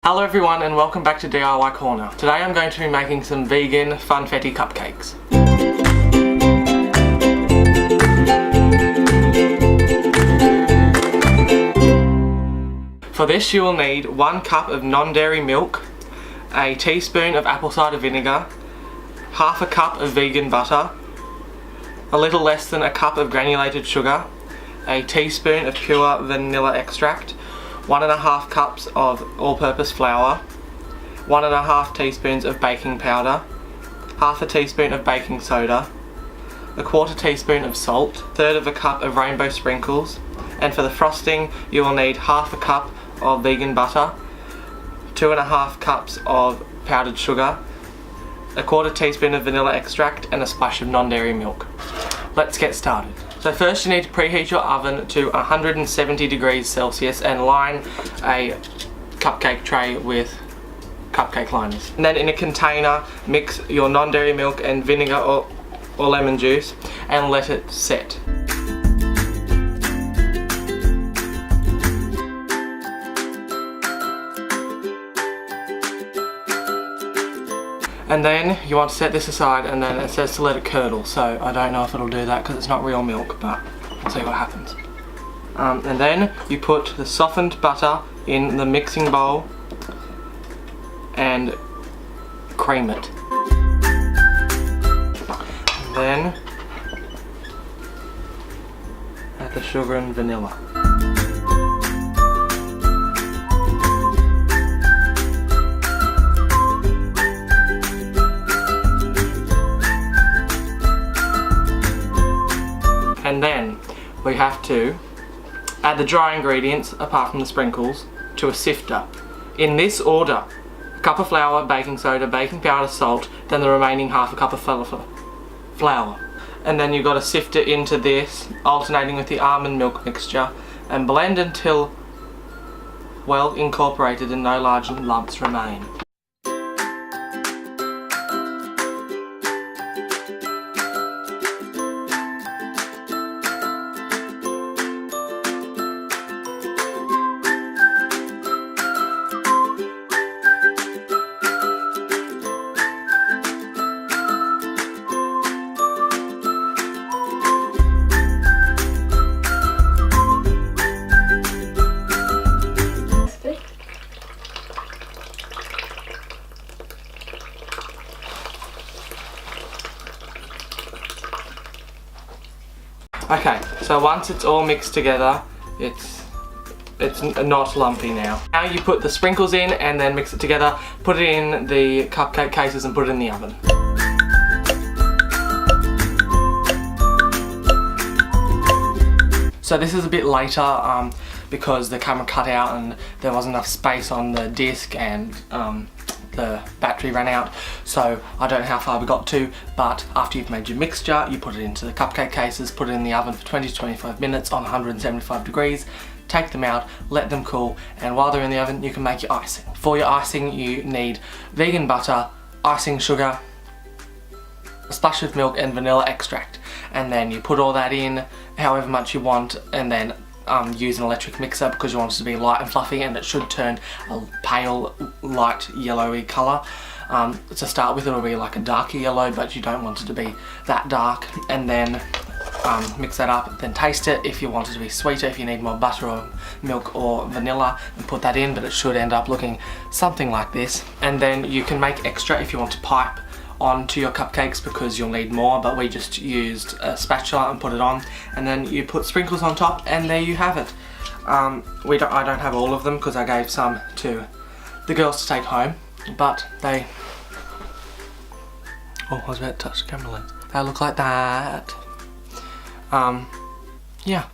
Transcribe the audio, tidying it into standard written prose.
Hello everyone and welcome back to DIY Corner. Today I'm going to be making some vegan Funfetti cupcakes. For this you will need 1 cup of non-dairy milk, a teaspoon of apple cider vinegar, half a cup of vegan butter, a little less than a cup of granulated sugar, a teaspoon of pure vanilla extract, 1.5 cups of all-purpose flour, 1.5 teaspoons of baking powder, half a teaspoon of baking soda, a 1/4 teaspoon of salt, 1/3 of a cup of rainbow sprinkles, and for the frosting you will need half a cup of vegan butter, 2.5 cups of powdered sugar, a 1/4 teaspoon of vanilla extract, and a splash of non-dairy milk. Let's get started. So first you need to preheat your oven to 170 degrees Celsius and line a cupcake tray with cupcake liners. And then in a container mix your non-dairy milk and vinegar or lemon juice and let it set. And then you want to set this aside, and then it says to let it curdle, so I don't know if it'll do that because it's not real milk, but we'll see what happens. And then you put the softened butter in the mixing bowl and cream it. And then add the sugar and vanilla. And then we have to add the dry ingredients, apart from the sprinkles, to a sifter. In this order: a cup of flour, baking soda, baking powder, salt, then the remaining half a cup of flour. And then you've got to sift it into this, alternating with the almond milk mixture, and blend until well incorporated and no large lumps remain. Okay, so once it's all mixed together, it's not lumpy now. Now you put the sprinkles in and then mix it together, put it in the cupcake cases and put it in the oven. So this is a bit later because the camera cut out and there wasn't enough space on the disc, and the battery ran out, so I don't know how far we got to, but after you've made your mixture you put it into the cupcake cases, put it in the oven for 20 to 25 minutes on 175 degrees, take them out, let them cool, and while they're in the oven you can make your icing. For your icing you need vegan butter, icing sugar, a splash of milk and vanilla extract, and then you put all that in however much you want, and then use an electric mixer because you want it to be light and fluffy, and it should turn a pale light yellowy colour. To start with it'll be like a darker yellow, but you don't want it to be that dark. And then mix that up, then taste it if you want it to be sweeter, if you need more butter or milk or vanilla, and put that in, but it should end up looking something like this. And then you can make extra if you want to pipe onto your cupcakes because you'll need more, but we just used a spatula and put it on, and then you put sprinkles on top, and there you have it. I don't have all of them because I gave some to the girls to take home, but they... Oh, I was about to touch the camera lens. They look like that. Yeah.